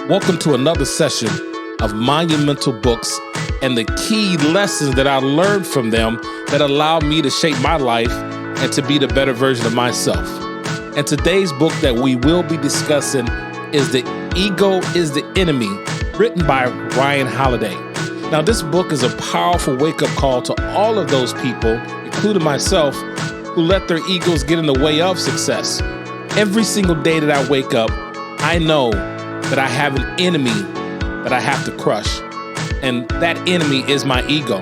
Welcome to another session of monumental books and the key lessons that I learned from them that allowed me to shape my life and to be the better version of myself. And today's book that we will be discussing is The Ego is the Enemy, written by Ryan Holiday. Now, this book is a powerful wake-up call to all of those people, including myself, who let their egos get in the way of success. Every single day that I wake up, I know that I have an enemy that I have to crush. And that enemy is my ego.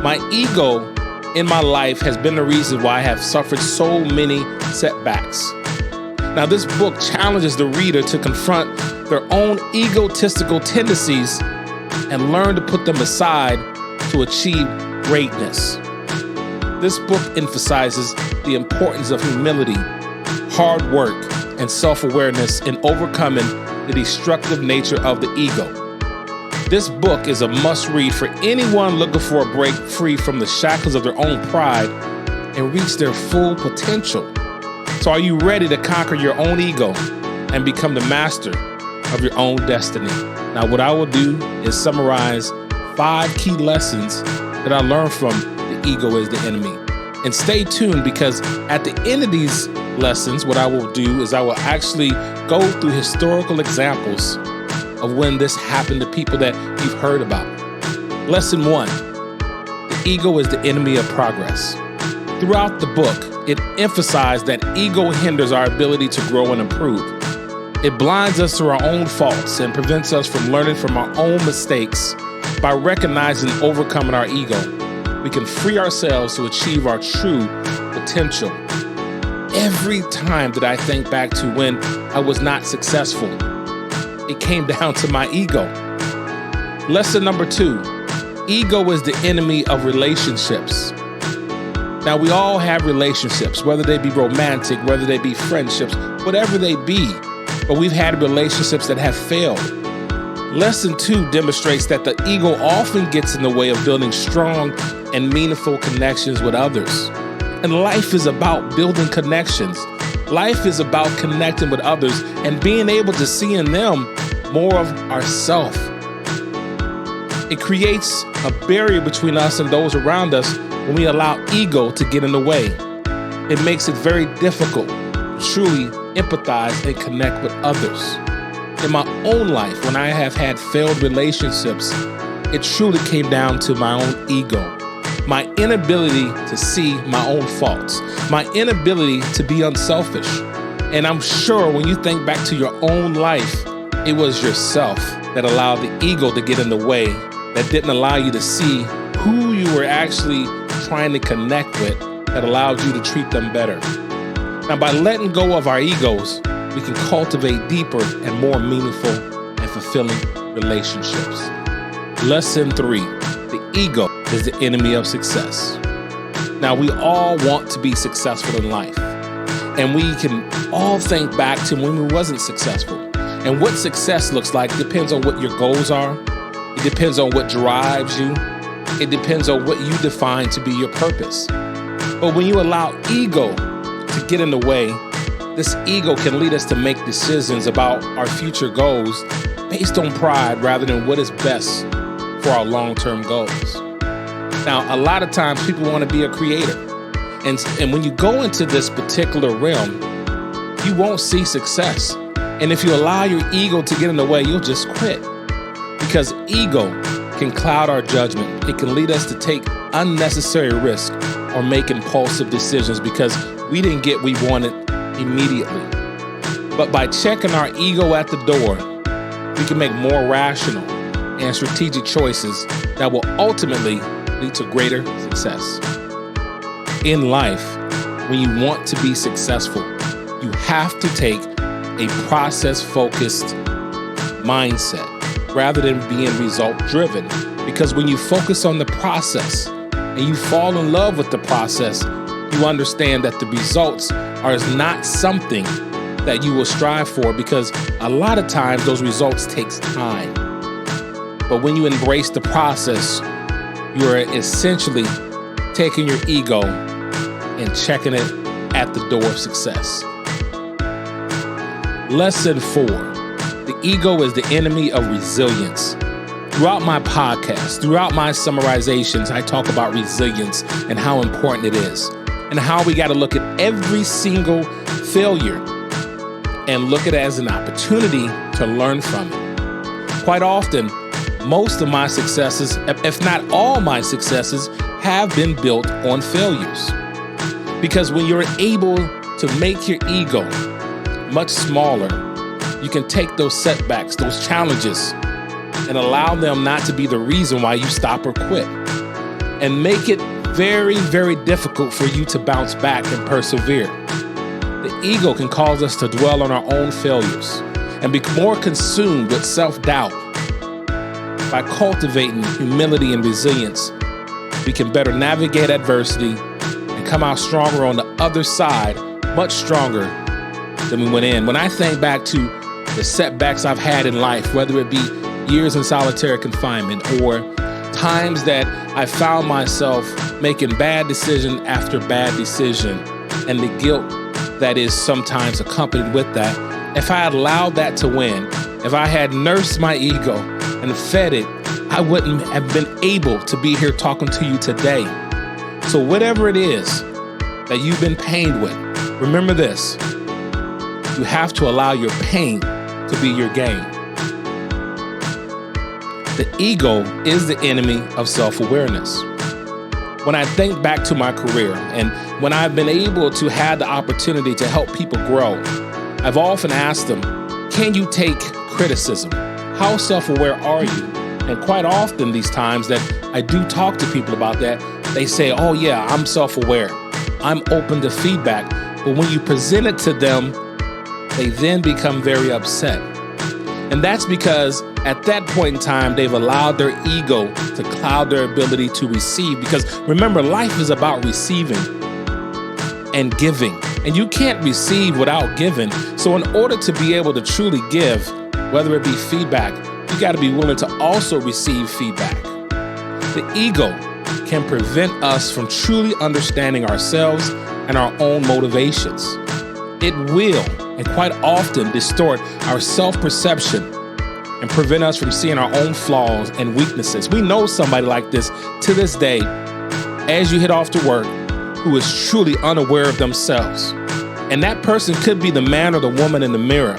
My ego in my life has been the reason why I have suffered so many setbacks. Now, this book challenges the reader to confront their own egotistical tendencies and learn to put them aside to achieve greatness. This book emphasizes the importance of humility, hard work, and self-awareness in overcoming the destructive nature of the ego. This book is a must-read for anyone looking for a break free from the shackles of their own pride and reach their full potential. So are you ready to conquer your own ego and become the master of your own destiny? Now, what I will do is summarize 5 key lessons that I learned from The Ego is the Enemy. And stay tuned, because at the end of these lessons, what I will do is I will actually go through historical examples of when this happened to people that you've heard about. Lesson 1, the ego is the enemy of progress. Throughout the book, it emphasized that ego hinders our ability to grow and improve. It blinds us to our own faults and prevents us from learning from our own mistakes. By recognizing and overcoming our ego, we can free ourselves to achieve our true potential. Every time that I think back to when I was not successful, it came down to my ego. Lesson number 2, ego is the enemy of relationships. Now, we all have relationships, whether they be romantic, whether they be friendships, whatever they be, but we've had relationships that have failed. Lesson 2 demonstrates that the ego often gets in the way of building strong and meaningful connections with others. And life is about building connections. Life is about connecting with others and being able to see in them more of ourselves. It creates a barrier between us and those around us when we allow ego to get in the way. It makes it very difficult to truly empathize and connect with others. In my own life, when I have had failed relationships, it truly came down to my own ego. My inability to see my own faults, my inability to be unselfish. And I'm sure when you think back to your own life, it was yourself that allowed the ego to get in the way, that didn't allow you to see who you were actually trying to connect with, that allowed you to treat them better. Now, by letting go of our egos, we can cultivate deeper and more meaningful and fulfilling relationships. Lesson 3, the ego is the enemy of success. Now, we all want to be successful in life, and we can all think back to when we wasn't successful. And what success looks like depends on what your goals are. It depends on what drives you. It depends on what you define to be your purpose. But when you allow ego to get in the way, this ego can lead us to make decisions about our future goals based on pride rather than what is best for our long-term goals. Now, a lot of times people want to be a creator. And when you go into this particular realm, you won't see success. And if you allow your ego to get in the way, you'll just quit. Because ego can cloud our judgment. It can lead us to take unnecessary risk or make impulsive decisions because we didn't get what we wanted immediately. But by checking our ego at the door, we can make more rational and strategic choices that will ultimately lead to greater success. In life, when you want to be successful, you have to take a process-focused mindset rather than being result-driven. Because when you focus on the process and you fall in love with the process, you understand that the results are not something that you will strive for, because a lot of times those results takes time. But when you embrace the process, you are essentially taking your ego and checking it at the door of success. Lesson 4, The ego is the enemy of resilience. Throughout my podcast, throughout my summarizations, I talk about resilience and how important it is, and how we got to look at every single failure and look at it as an opportunity to learn from it. Quite often, most of my successes, if not all my successes, have been built on failures. Because when you're able to make your ego much smaller, you can take those setbacks, those challenges, and allow them not to be the reason why you stop or quit, and make it very, very difficult for you to bounce back and persevere. The ego can cause us to dwell on our own failures and be more consumed with self-doubt. By cultivating humility and resilience, we can better navigate adversity and come out stronger on the other side, much stronger than we went in. When I think back to the setbacks I've had in life, whether it be years in solitary confinement or times that I found myself making bad decision after bad decision, and the guilt that is sometimes accompanied with that, if I had allowed that to win, if I had nursed my ego and fed it, I wouldn't have been able to be here talking to you today. So whatever it is that you've been pained with, remember this: you have to allow your pain to be your gain. The ego is the enemy of self-awareness. When I think back to my career and when I've been able to have the opportunity to help people grow, I've often asked them, can you take criticism? How self-aware are you? And quite often these times that I do talk to people about that, they say, oh yeah, I'm self-aware. I'm open to feedback. But when you present it to them, they then become very upset. And that's because at that point in time, they've allowed their ego to cloud their ability to receive. Because remember, life is about receiving and giving. And you can't receive without giving. So in order to be able to truly give, whether it be feedback, you got to be willing to also receive feedback. The ego can prevent us from truly understanding ourselves and our own motivations. It will, and quite often, distort our self-perception and prevent us from seeing our own flaws and weaknesses. We know somebody like this to this day, as you head off to work, who is truly unaware of themselves. And that person could be the man or the woman in the mirror.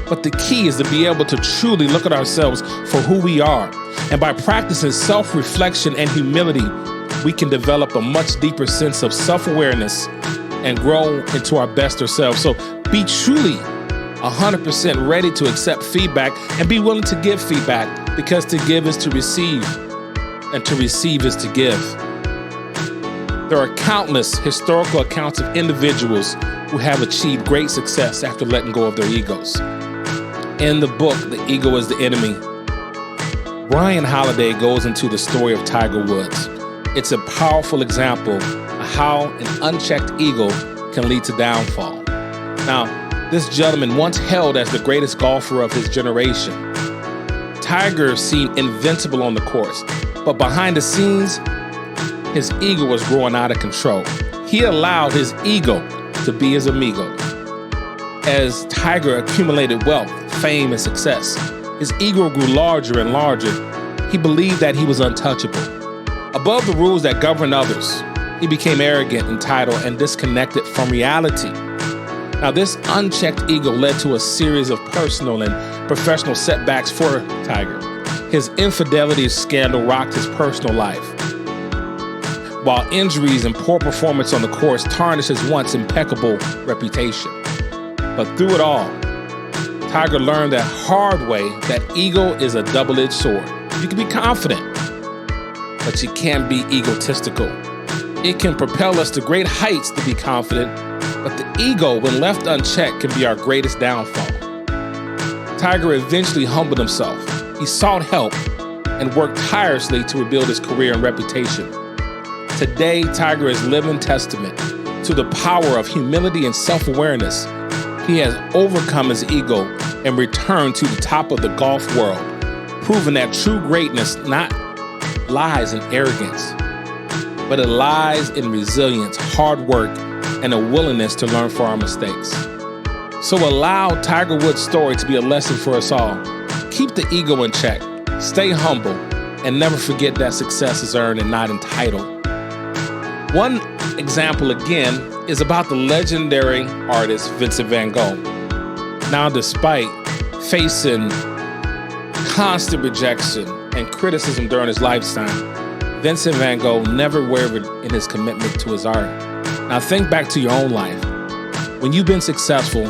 But the key is to be able to truly look at ourselves for who we are. And by practicing self-reflection and humility, we can develop a much deeper sense of self-awareness and grow into our best selves. So be truly 100% ready to accept feedback and be willing to give feedback, because to give is to receive and to receive is to give. There are countless historical accounts of individuals who have achieved great success after letting go of their egos. In the book, The Ego is the Enemy, Ryan Holiday goes into the story of Tiger Woods. It's a powerful example of how an unchecked ego can lead to downfall. Now, this gentleman, once held as the greatest golfer of his generation, Tiger seemed invincible on the course, but behind the scenes, his ego was growing out of control. He allowed his ego to be his amigo. As Tiger accumulated wealth, fame, and success, his ego grew larger and larger. He believed that he was untouchable. Above the rules that govern others, he became arrogant, entitled, and disconnected from reality. Now, this unchecked ego led to a series of personal and professional setbacks for Tiger. His infidelity scandal rocked his personal life, while injuries and poor performance on the course tarnished his once impeccable reputation. But through it all, Tiger learned the hard way that ego is a double-edged sword. You can be confident, but you can't be egotistical. It can propel us to great heights to be confident, but the ego, when left unchecked, can be our greatest downfall. Tiger eventually humbled himself. He sought help and worked tirelessly to rebuild his career and reputation. Today, Tiger is living testament to the power of humility and self-awareness. He has overcome his ego and returned to the top of the golf world, proving that true greatness not lies in arrogance, but it lies in resilience, hard work, and a willingness to learn from our mistakes. So allow Tiger Woods' story to be a lesson for us all. Keep the ego in check, stay humble, and never forget that success is earned and not entitled. One example, again, is about the legendary artist Vincent van Gogh. Now, despite facing constant rejection and criticism during his lifetime, Vincent van Gogh never wavered in his commitment to his art. Now, think back to your own life. When you've been successful,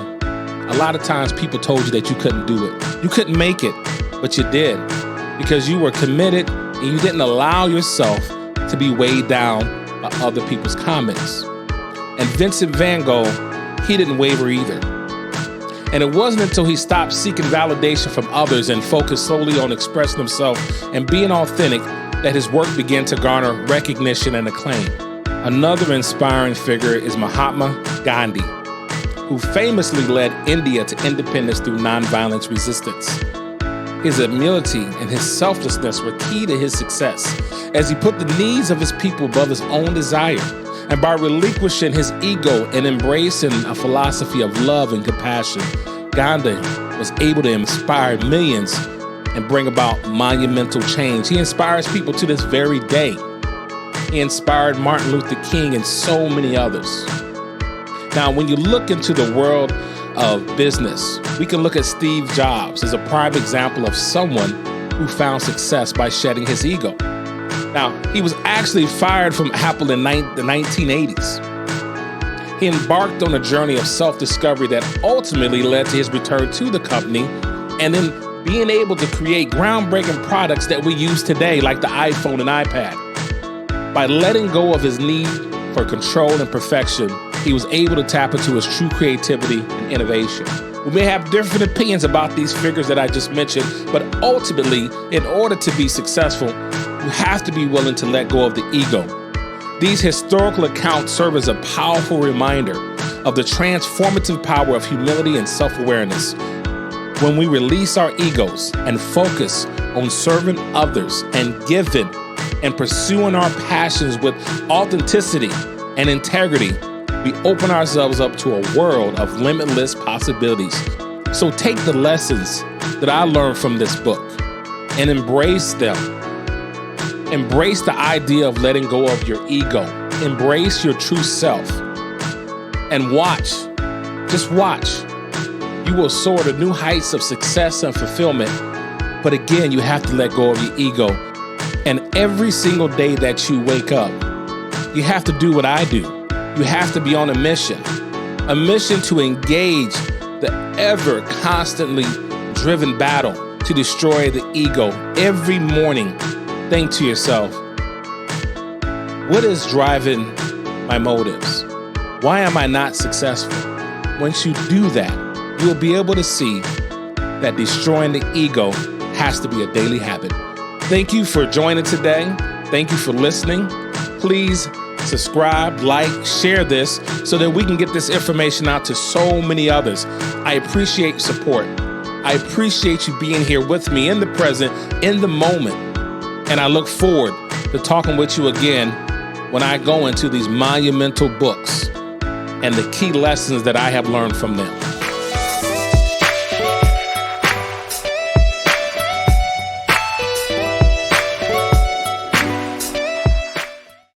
a lot of times people told you that you couldn't do it. You couldn't make it, but you did, because you were committed and you didn't allow yourself to be weighed down by other people's comments. And Vincent van Gogh, he didn't waver either. And it wasn't until he stopped seeking validation from others and focused solely on expressing himself and being authentic that his work began to garner recognition and acclaim. Another inspiring figure is Mahatma Gandhi, who famously led India to independence through nonviolent resistance. His humility and his selflessness were key to his success, as he put the needs of his people above his own desire. And by relinquishing his ego and embracing a philosophy of love and compassion, Gandhi was able to inspire millions and bring about monumental change. He inspires people to this very day. He inspired Martin Luther King and so many others. Now, when you look into the world of business, we can look at Steve Jobs as a prime example of someone who found success by shedding his ego. Now, he was actually fired from Apple in the 1980s. He embarked on a journey of self-discovery that ultimately led to his return to the company and then being able to create groundbreaking products that we use today, like the iPhone and iPad. By letting go of his need for control and perfection, he was able to tap into his true creativity and innovation. We may have different opinions about these figures that I just mentioned, but ultimately, in order to be successful, you have to be willing to let go of the ego. These historical accounts serve as a powerful reminder of the transformative power of humility and self-awareness. When we release our egos and focus on serving others and giving and pursuing our passions with authenticity and integrity, we open ourselves up to a world of limitless possibilities. So take the lessons that I learned from this book and embrace them. Embrace the idea of letting go of your ego. Embrace your true self. And watch, just watch. You will soar to new heights of success and fulfillment. But again, you have to let go of your ego. And every single day that you wake up, you have to do what I do. You have to be on a mission to engage the ever constantly driven battle to destroy the ego every morning. Think to yourself, what is driving my motives? Why am I not successful? Once you do that, you'll be able to see that destroying the ego has to be a daily habit. Thank you for joining today. Thank you for listening. Please subscribe, like, share this so that we can get this information out to so many others. I appreciate support. I appreciate you being here with me in the present, in the moment. And I look forward to talking with you again when I go into these monumental books and the key lessons that I have learned from them.